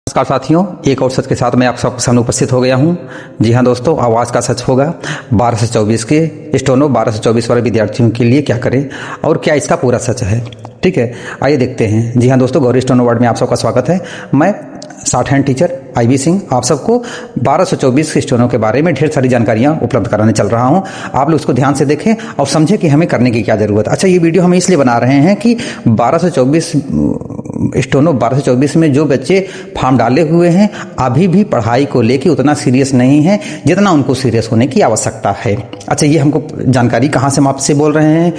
नमस्कार साथियों, एक और सच के साथ मैं आप सबके सामने उपस्थित हो गया हूं। जी हां दोस्तों, आवाज़ का सच होगा 12 से 24 के स्टोनो 12 से 24 वाले विद्यार्थियों के लिए क्या करें और क्या इसका पूरा सच है। ठीक है, आइए देखते हैं। जी हां दोस्तों, गौरी स्टोनो वर्ल्ड में आप सबका स्वागत है। मैं short hand teacher IB Singh आप सबको 12 से 24 के स्टोनो के बारे में ढेर सारी जानकारियां उपलब्ध कराने चल रहा हूं। आप लोग इसको ध्यान से देखें और समझें कि हमें करने की क्या ज़रूरत है। अच्छा, ये वीडियो हम इसलिए बना रहे हैं कि 12 से 24 स्टोनो 12 से 24 में जो बच्चे फॉर्म डाले हुए हैं अभी भी पढ़ाई को लेके उतना सीरियस नहीं है जितना उनको सीरियस होने की आवश्यकता है। अच्छा, ये हमको जानकारी कहाँ से हम आपसे बोल रहे हैं।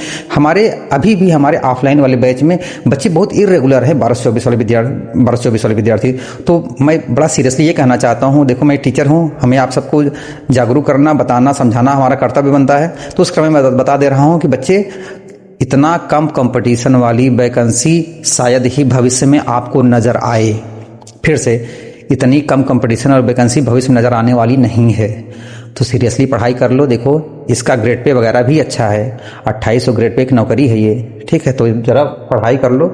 अभी भी हमारे ऑफलाइन वाले बैच में बच्चे बहुत इरेगुलर है 12 से 24 वाले विद्यार्थी। तो मैं बड़ा सीरियसली ये कहना चाहता हूँ, देखो मैं टीचर हूँ, हमें आप सबको जागरूक करना, बताना, समझाना हमारा कर्तव्य बनता है। तो उस क्रम में मैं बता दे रहा हूँ कि बच्चे, इतना कम कंपटीशन वाली वैकेंसी शायद ही भविष्य में आपको नज़र आए। फिर से, इतनी कम कंपटीशन और वैकेंसी भविष्य में नज़र आने वाली नहीं है। तो सीरियसली पढ़ाई कर लो। देखो, इसका ग्रेड पे वगैरह भी अच्छा है, 2800 ग्रेड पे एक नौकरी है ये। ठीक है, तो ज़रा पढ़ाई कर लो।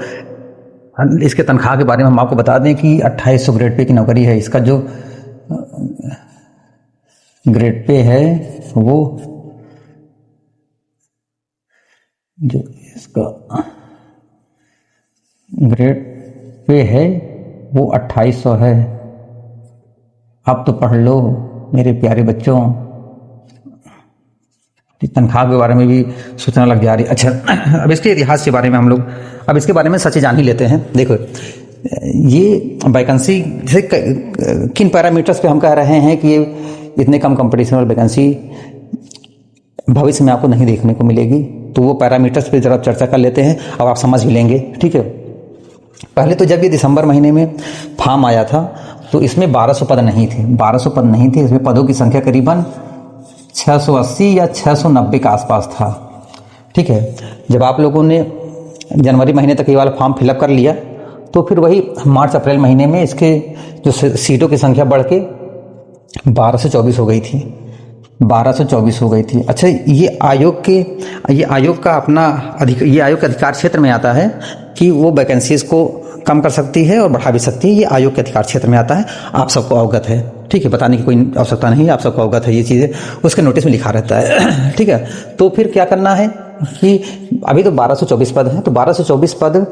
इसके तनख्वाह के बारे में हम आपको बता दें कि 2800 ग्रेड पे की नौकरी है। इसका जो ग्रेड पे है वो जो इसका ग्रेड पे है वो 2800 है। अब तो पढ़ लो मेरे प्यारे बच्चों। तनख्वाह के बारे में भी सूचना लग जा रही। अच्छा, अब इसके इतिहास के बारे में हम लोग अब इसके बारे में सच जान ही लेते हैं। देखो, ये वैकेंसी जैसे किन पैरामीटर्स पे हम कह रहे हैं कि ये इतने कम कंपटीशन और वैकेंसी भविष्य में आपको नहीं देखने को मिलेगी, तो वो पैरामीटर्स पे जरा चर्चा कर लेते हैं और आप समझ भी लेंगे। ठीक है, पहले तो जब ये दिसंबर महीने में फॉर्म आया था तो इसमें 1200 पद नहीं थे। 1200 पद नहीं थे, इसमें पदों की संख्या करीबन 680 या 690 के आसपास था। ठीक है, जब आप लोगों ने जनवरी महीने तक ये वाला फॉर्म फिलअप कर लिया तो फिर वही मार्च अप्रैल महीने में इसके जो सीटों की संख्या बढ़ के 12 से 24 हो गई थी। 12 से 24 हो गई थी। अच्छा, ये आयोग का अपना ये आयोग के अधिकार क्षेत्र में आता है कि वो वैकेंसीज को कम कर सकती है और बढ़ा भी सकती है। ये आयोग के अधिकार क्षेत्र में आता है, आप सबको अवगत है। ठीक है, बताने की कोई आवश्यकता नहीं है, आप सबको अवगत है ये चीज़ें, उसके नोटिस में लिखा रहता है। ठीक है, तो फिर क्या करना है कि अभी तो 12 से 24 पद हैं, तो 12 से 24 पद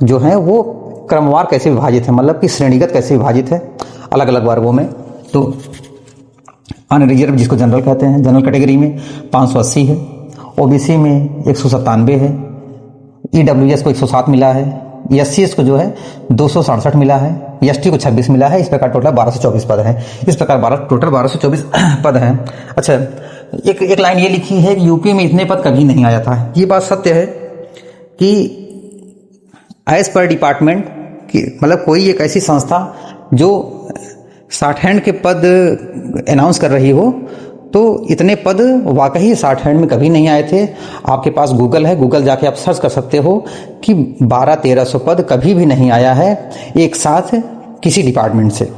जो हैं वो क्रमवार कैसे विभाजित है, मतलब कि श्रेणीगत कैसे विभाजित है अलग अलग वर्गों में। तो अनरिजर्व जिसको जनरल कहते हैं, जनरल कैटेगरी में 580 है, OBC में 197 है, EWS को 107 मिला है, SCS को जो है 267 मिला है, ST को 26 मिला है। इस प्रकार टोटल 12 से 24 पद हैं। इस प्रकार टोटल 12 से 24 पद हैं। अच्छा, एक लाइन ये लिखी है कि यूपी में इतने पद कभी नहीं आया था। ये बात सत्य है कि एज पर डिपार्टमेंट की, मतलब कोई एक ऐसी संस्था जो शॉर्ट हैंड के पद अनाउंस कर रही हो, तो इतने पद वाकई शॉर्ट हैंड में कभी नहीं आए थे। आपके पास गूगल है, गूगल जाके आप सर्च कर सकते हो कि 1200-1300 पद कभी भी नहीं आया है एक साथ किसी डिपार्टमेंट से।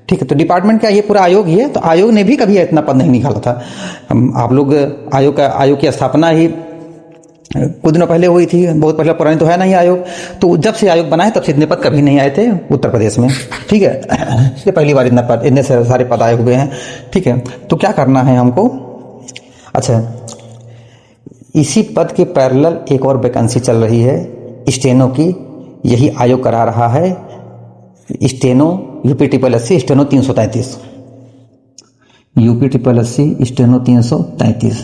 ठीक है, तो डिपार्टमेंट का ये पूरा आयोग ही है, तो आयोग ने भी कभी इतना पद नहीं निकाला था। आप लोग आयोग की स्थापना ही कुछ दिनों पहले हुई थी, बहुत पहले, पुरानी तो है नहीं आयोग। तो जब से आयोग बना है तब से इतने पद कभी नहीं आए थे उत्तर प्रदेश में। ठीक है, इसलिए पहली बार इतने सारे पद आए हुए हैं। ठीक है, तो क्या करना है हमको। अच्छा, इसी पद के पैरेलल एक और वैकेंसी चल रही है स्टेनो की, यही आयोग करा रहा है। Steno UP-SSC steno 333, UP-SSC steno 333।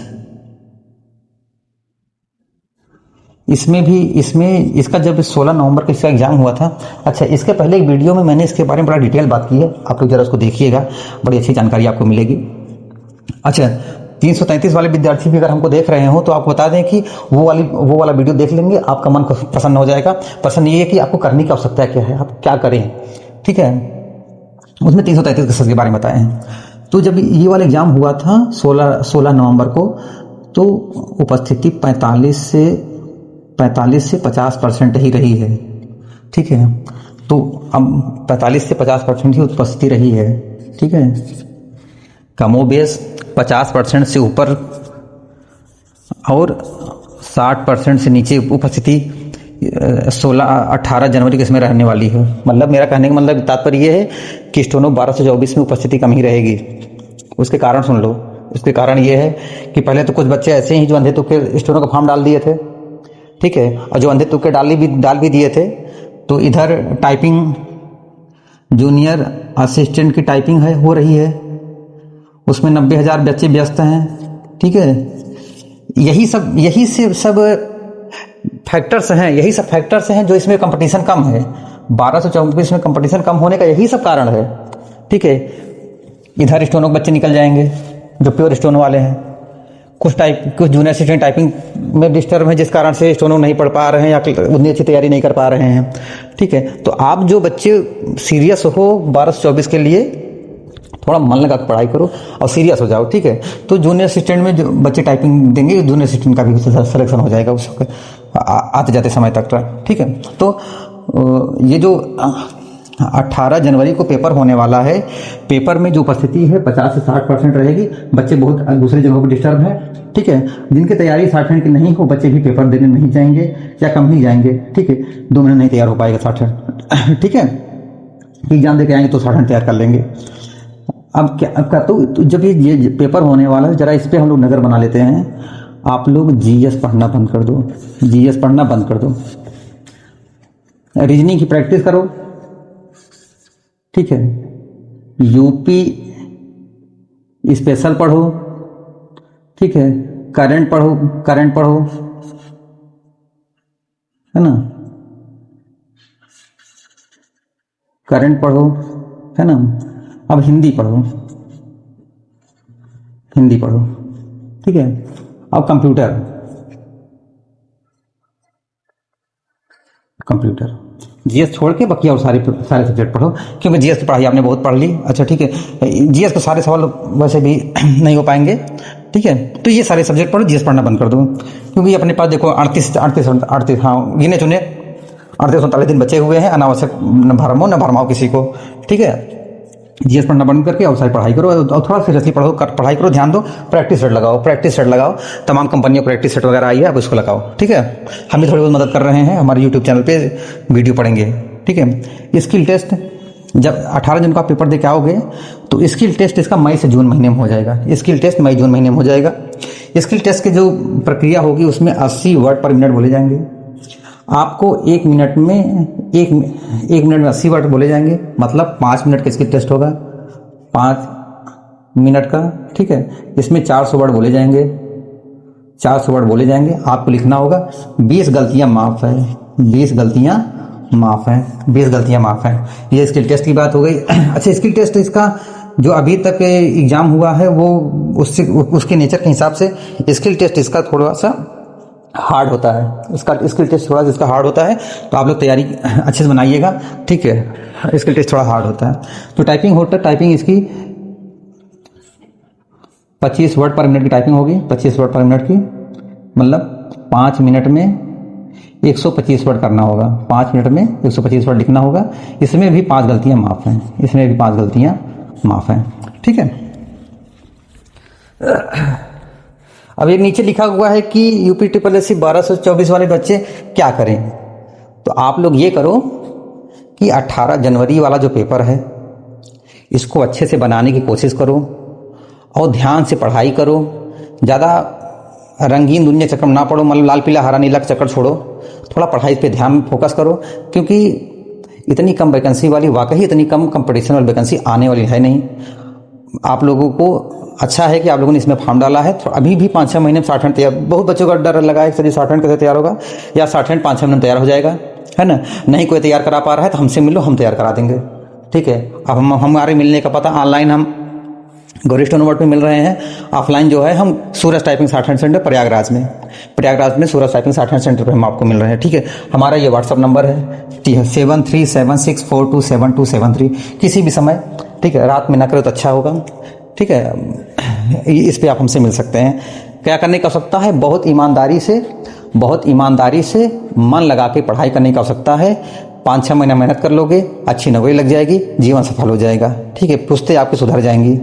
इसका जब 16 नवंबर को इसका एग्जाम हुआ था। अच्छा, इसके पहले एक वीडियो में मैंने इसके बारे में बड़ा डिटेल बात की है, आप लोग जरा उसको देखिएगा, बड़ी अच्छी जानकारी आपको मिलेगी। अच्छा, 333 वाले विद्यार्थी भी अगर हमको देख रहे हो तो आपको बता दें कि वो वाला वीडियो देख लेंगे, आपका मन प्रसन्न हो जाएगा। प्रसन्न ये है कि आपको करने की आवश्यकता क्या है, आप क्या करें। ठीक है, उसमें 333 के सच के बारे में बताए हैं। तो जब ये वाला एग्जाम हुआ था 16 नवंबर को, तो उपस्थिति 45 से 50% ही रही है। ठीक है, तो अब 45 से 50% ही उपस्थिति रही है। ठीक है, कमोबेश 50% से ऊपर और 60% से नीचे उपस्थिति 16-18 जनवरी को इसमें रहने वाली है। मतलब मेरा कहने का मतलब तात्पर्य ये है कि स्टेनो 12 से 24 में उपस्थिति कम ही रहेगी। उसके कारण सुन लो। उसके कारण ये है कि पहले तो कुछ बच्चे ऐसे ही जो अंधे तुक्के स्टेनो का फॉर्म डाल दिए थे, ठीक है, और जो अंधे तुक्के डाल भी दिए थे, तो इधर टाइपिंग जूनियर असिस्टेंट की टाइपिंग हो रही है, उसमें 90,000 बच्चे व्यस्त हैं, ठीक है। यही सब फैक्टर्स हैं जो इसमें कंपटीशन कम है। 12 से 24 में कंपटीशन कम होने का यही सब कारण है, ठीक है। इधर स्टोनो के बच्चे निकल जाएंगे जो प्योर स्टोनो वाले हैं, कुछ जूनियर असिस्टेंट टाइपिंग में डिस्टर्ब है, जिस कारण से स्टोनो नहीं पढ़ पा रहे हैं या उतनी अच्छी तैयारी नहीं कर पा रहे हैं, ठीक है। तो आप जो बच्चे सीरियस हो 12 से 24 के लिए, थोड़ा मन लगा कर पढ़ाई करो और सीरियस हो जाओ, ठीक है। तो जूनियर असिस्टेंट में जो बच्चे टाइपिंग देंगे, जूनियर असिस्टेंट का भी सिलेक्शन हो जाएगा उस आते जाते समय तक, ठीक है। तो ये जो 18 जनवरी को पेपर होने वाला है, पेपर में जो उपस्थिति है 50 से 60% रहेगी। बच्चे बहुत दूसरी जगहों पर डिस्टर्ब है, ठीक है। जिनकी तैयारी 60% की नहीं हो, बच्चे भी पेपर देने नहीं जाएंगे या कम ही जाएंगे, ठीक है। 2 महीने नहीं तैयार हो पाएगा 60%, ठीक है। एग्जाम दे के आएंगे तो 60% तैयार कर लेंगे। अब क्या तो जब ये पेपर होने वाला है, जरा इस पे हम लोग नज़र बना लेते हैं। आप लोग जीएस पढ़ना बंद कर दो, जीएस पढ़ना बंद कर दो, रीजनिंग की प्रैक्टिस करो, ठीक है। यूपी स्पेशल पढ़ो, ठीक है। करंट पढ़ो, है ना, करंट पढ़ो, है ना। अब हिंदी पढ़ो, ठीक है। अब कंप्यूटर जीएस छोड़ के बाकी और सारे सब्जेक्ट पढ़ो, क्योंकि जीएस की पढ़ाई आपने बहुत पढ़ ली, अच्छा, ठीक है। जीएस के सारे सवाल वैसे भी नहीं हो पाएंगे, ठीक है। तो ये सारे सब्जेक्ट पढ़ो, जीएस पढ़ना बंद कर दो, क्योंकि अपने पास देखो 38 हाँ गिने चुने 38-39 दिन बचे हुए हैं। अनावश्यक न भरमाओ किसी को, ठीक है। जीएस पढ़ना बंद करके और सारी पढ़ाई करो और थोड़ा सीरियसली पढ़ाई करो, ध्यान दो, प्रैक्टिस सेट लगाओ। तमाम कंपनियों प्रैक्टिस सेट वगैरह आई है, अब उसको लगाओ, ठीक है। हम भी थोड़ी बहुत मदद कर रहे हैं, हमारे यूट्यूब चैनल पे वीडियो पढ़ेंगे, ठीक है। स्किल टेस्ट जब 18 जून का पेपर दे के आओगे तो स्किल टेस्ट इसका मई से जून महीने में हो जाएगा। स्किल टेस्ट मई जून महीने में हो जाएगा। स्किल टेस्ट की जो प्रक्रिया होगी उसमें 80 वर्ड पर मिनट बोले जाएंगे। आपको 1 मिनट में 80 वर्ड बोले जाएंगे, मतलब 5 मिनट का स्किल टेस्ट होगा, 5 मिनट का, ठीक है। इसमें 400 वर्ड बोले जाएंगे, आपको लिखना होगा। 20 गलतियां माफ है। ये स्किल टेस्ट की बात हो गई। अच्छा, स्किल टेस्ट इसका जो अभी तक एग्जाम हुआ है वो उसके नेचर के हिसाब से स्किल टेस्ट इसका थोड़ा सा हार्ड होता है। इसका स्किल टेस्ट थोड़ा इसका हार्ड होता है, तो आप लोग तैयारी अच्छे से बनाइएगा, ठीक है। स्किल टेस्ट थोड़ा हार्ड होता है। तो टाइपिंग इसकी 25 वर्ड पर मिनट की टाइपिंग होगी, 25 वर्ड पर मिनट की, मतलब 5 मिनट में 125 वर्ड करना होगा, 5 मिनट में 125 वर्ड लिखना होगा। इसमें भी 5 गलतियां माफ हैं, ठीक है। अब ये नीचे लिखा हुआ है कि यूपी SSC 12 से 24 वाले बच्चे क्या करें। तो आप लोग ये करो कि 18 जनवरी वाला जो पेपर है इसको अच्छे से बनाने की कोशिश करो और ध्यान से पढ़ाई करो। ज़्यादा रंगीन दुनिया चक्कर ना पड़ो, मतलब लाल पीला हरा नीला चक्कर छोड़ो, थोड़ा पढ़ाई पे ध्यान फोकस करो, क्योंकि इतनी कम वैकेंसी वाली, वाकई इतनी कम कंपटीशन वाली वैकेंसी आने वाली है नहीं। आप लोगों को अच्छा है कि आप लोगों ने इसमें फॉर्म डाला है। तो अभी भी 5-6 महीने में 60% तैयार, बहुत बच्चों का डर लगा है कि 60% कैसे तैयार होगा, या 60% 5-6 महीने में तैयार हो जाएगा, है ना। नहीं कोई तैयार करा पा रहा है तो हमसे मिलो, हम तैयार करा देंगे, ठीक है। अब हमारे मिलने का पता ऑनलाइन हम गौरी स्टोनो वर्ड में मिल रहे हैं, ऑफलाइन जो है हम सूरज टाइपिंग 60 सेंटर प्रयागराज में सूरज टाइपिंग 60 सेंटर पे हम आपको मिल रहे हैं, ठीक है। हमारा ये व्हाट्सअप नंबर है 7376427273, किसी भी समय, ठीक है। रात में ना करो तो अच्छा होगा, ठीक है। इस पे आप हमसे मिल सकते हैं। क्या करने की आवश्यकता है? बहुत ईमानदारी से मन लगा के पढ़ाई करने की आवश्यकता है। 5-6 महीना मेहनत कर लोगे, अच्छी नौकरी लग जाएगी, जीवन सफल हो जाएगा, ठीक है। पुश्तें आपकी सुधर जाएंगी,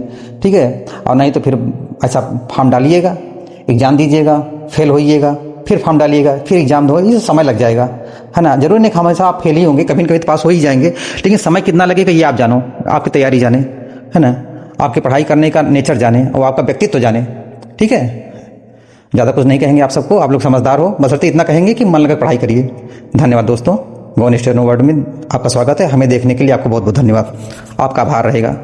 ठीक है। और नहीं तो फिर ऐसा फॉर्म डालिएगा, एग्जाम दीजिएगा, फेल होइएगा, फिर फॉर्म डालिएगा, फिर एग्जाम दो, ये समय लग जाएगा, है ना। जरूरी नहीं हमेशा आप फेल ही होंगे, कभी न कभी तो पास हो ही जाएंगे, लेकिन समय कितना लगेगा ये आप जानो, आपकी तैयारी जाने, है ना, आपकी पढ़ाई करने का नेचर जाने और आपका व्यक्तित्व जाने। ठीक है, ज़्यादा कुछ नहीं कहेंगे आप सबको, आप लोग समझदार हो, बशर्ते इतना कहेंगे कि मन लगा पढ़ाई करिए। धन्यवाद दोस्तों, गौन स्टेनो वर्ल्ड में आपका स्वागत है। हमें देखने के लिए आपको बहुत बहुत धन्यवाद, आपका आभार रहेगा।